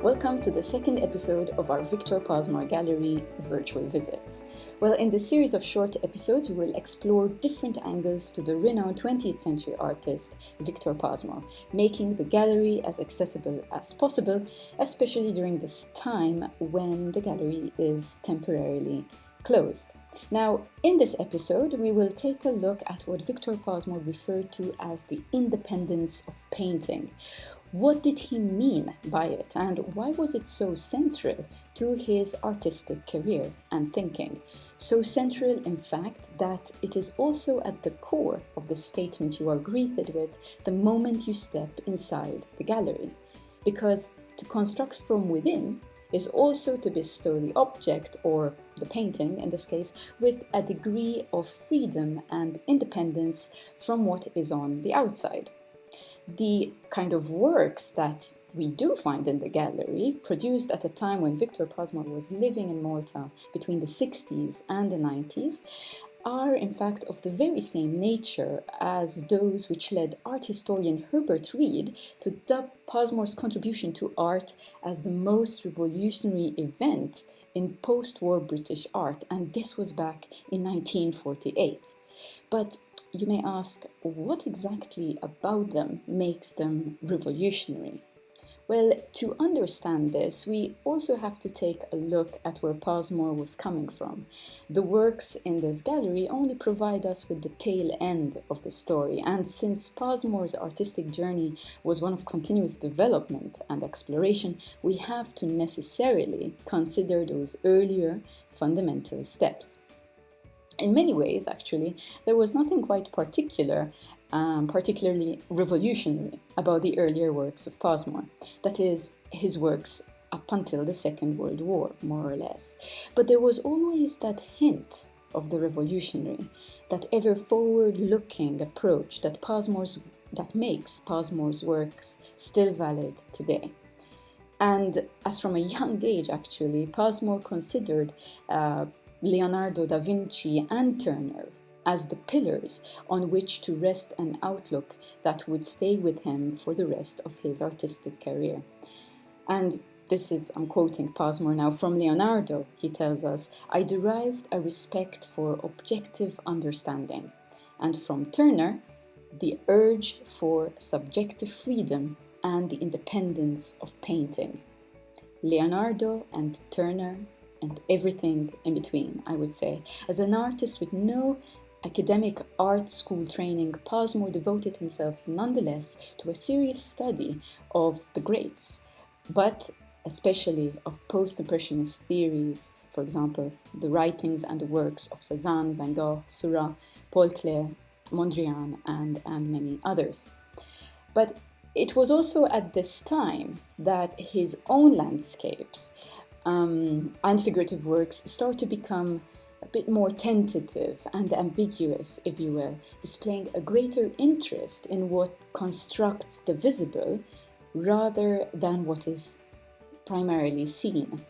Welcome to the second episode of our Victor Pasmore Gallery virtual visits. Well, in this series of short episodes, we will explore different angles to the renowned 20th century artist Victor Pasmore, making the gallery as accessible as possible, especially during this time when the gallery is temporarily closed. Now, in this episode, we will take a look at what Victor Pasmore referred to as the independence of painting. What did he mean by it, and why was it so central to his artistic career and thinking? So central, in fact, that it is also at the core of the statement you are greeted with the moment you step inside the gallery. Because to construct from within is also to bestow the object, or the painting in this case, with a degree of freedom and independence from what is on the outside. The kind of works that we do find in the gallery, produced at a time when Victor Pasmore was living in Malta between the 60s and the 90s, are in fact of the very same nature as those which led art historian Herbert Reed to dub Pasmore's contribution to art as the most revolutionary event in post-war British art, and this was back in 1948. But you may ask, what exactly about them makes them revolutionary? Well, to understand this, we also have to take a look at where Pasmore was coming from. The works in this gallery only provide us with the tail end of the story, and since Pasmore's artistic journey was one of continuous development and exploration, we have to necessarily consider those earlier fundamental steps. In many ways, actually, there was nothing quite particularly revolutionary about the earlier works of Pasmore. That is, his works up until the Second World War, more or less. But there was always that hint of the revolutionary, that ever forward-looking approach that makes Pasmore's works still valid today. And as from a young age, actually, Pasmore considered Leonardo da Vinci and Turner as the pillars on which to rest an outlook that would stay with him for the rest of his artistic career. And this is, I'm quoting Pasmore now, from Leonardo, he tells us, "I derived a respect for objective understanding, and from Turner, the urge for subjective freedom and the independence of painting." Leonardo and Turner and everything in between, I would say. As an artist with no academic art school training, Pasmore devoted himself nonetheless to a serious study of the greats, but especially of post-impressionist theories, for example, the writings and the works of Cézanne, Van Gogh, Seurat, Paul Klee, Mondrian, and many others. But it was also at this time that his own landscapes and figurative works start to become a bit more tentative and ambiguous, if you will, displaying a greater interest in what constructs the visible rather than what is primarily seen.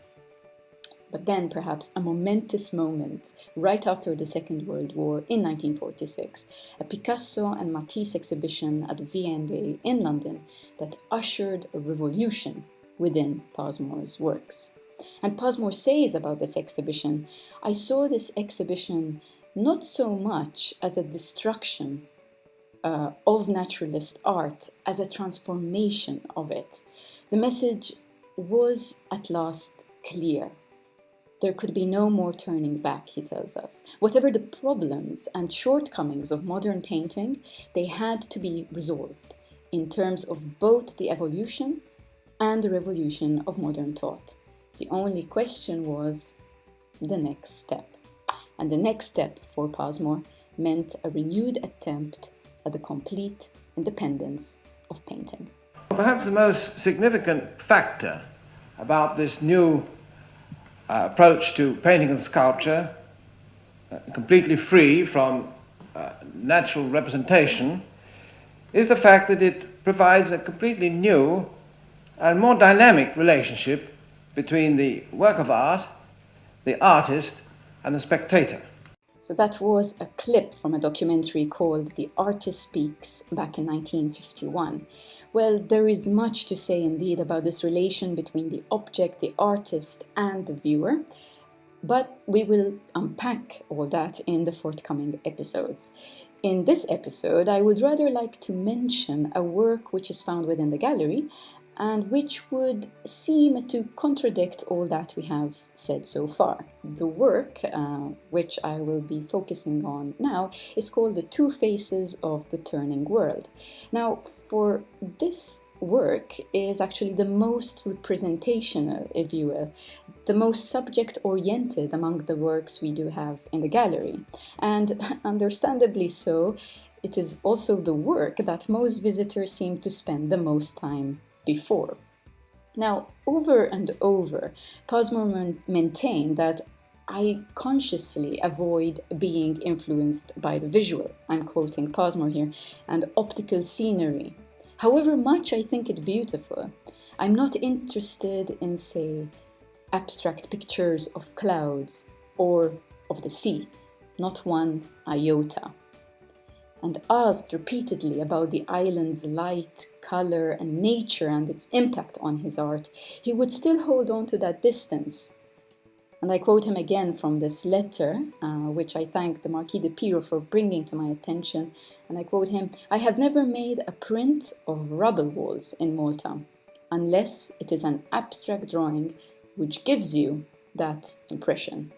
But then perhaps a momentous moment right after the Second World War in 1946, a Picasso and Matisse exhibition at the V&A in London that ushered a revolution within Pasmore's works. And Pasmore says about this exhibition, "I saw this exhibition not so much as a destruction of naturalist art, as a transformation of it. The message was at last clear. There could be no more turning back," he tells us. Whatever the problems and shortcomings of modern painting, they had to be resolved in terms of both the evolution and the revolution of modern thought. The only question was the next step. And the next step for Pasmore meant a renewed attempt at the complete independence of painting. Perhaps the most significant factor about this new approach to painting and sculpture, completely free from natural representation, is the fact that it provides a completely new and more dynamic relationship between the work of art, the artist, and the spectator. So that was a clip from a documentary called The Artist Speaks back in 1951. Well, there is much to say indeed about this relation between the object, the artist, and the viewer, but we will unpack all that in the forthcoming episodes. In this episode, I would rather like to mention a work which is found within the gallery and which would seem to contradict all that we have said so far. The work, which I will be focusing on now, is called The Two Faces of the Turning World. Now, for this work is actually the most representational, if you will, the most subject-oriented among the works we do have in the gallery. And understandably so, it is also the work that most visitors seem to spend the most time before. Now, over and over, Pasmore maintained that I consciously avoid being influenced by the visual, I'm quoting Pasmore here, and optical scenery. However much I think it beautiful, I'm not interested in, say, abstract pictures of clouds or of the sea, not one iota. And asked repeatedly about the island's light, color, and nature and its impact on his art, he would still hold on to that distance. And I quote him again from this letter, which I thank the Marquis de Piro for bringing to my attention. And I quote him, "I have never made a print of rubble walls in Malta, unless it is an abstract drawing which gives you that impression."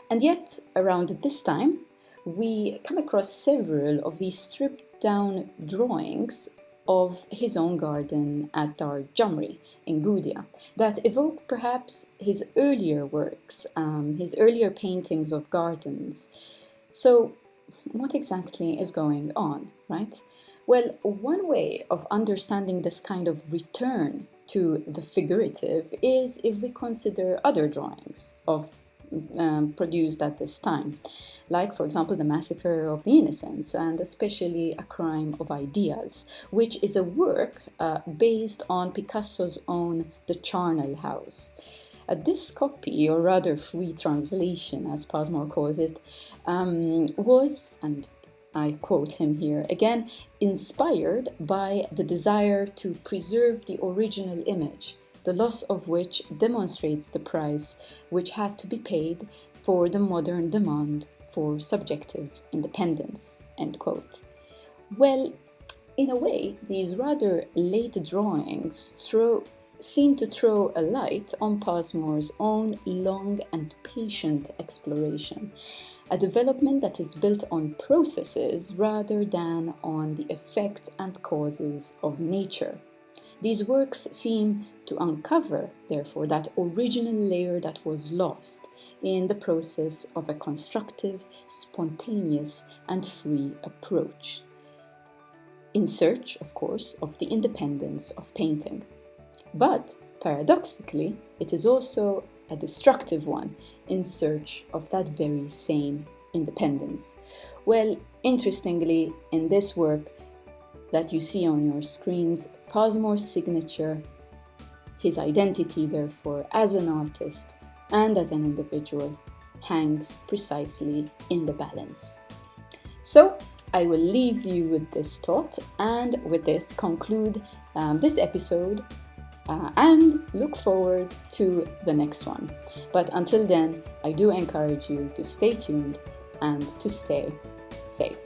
And yet, around this time, we come across several of these stripped-down drawings of his own garden at Dar Jamri in Giulia that evoke perhaps his earlier works, his earlier paintings of gardens. So, what exactly is going on, right? Well, one way of understanding this kind of return to the figurative is if we consider other drawings produced at this time, like, for example, the Massacre of the Innocents, and especially A Crime of Ideas, which is a work based on Picasso's own The Charnel House. This copy, or rather free translation, as Pasmore calls it, was, and I quote him here again, inspired by the desire to preserve the original image, the loss of which demonstrates the price which had to be paid for the modern demand for subjective independence, end quote. Well, in a way, these rather late drawings seem to throw a light on Pasmore's own long and patient exploration, a development that is built on processes rather than on the effects and causes of nature. These works seem to uncover, therefore, that original layer that was lost in the process of a constructive, spontaneous, and free approach, in search, of course, of the independence of painting. But, paradoxically, it is also a destructive one in search of that very same independence. Well, interestingly, in this work that you see on your screens, Pasmore's signature, his identity, therefore, as an artist and as an individual, hangs precisely in the balance. So, I will leave you with this thought, and with this conclude this episode and look forward to the next one. But until then, I do encourage you to stay tuned and to stay safe.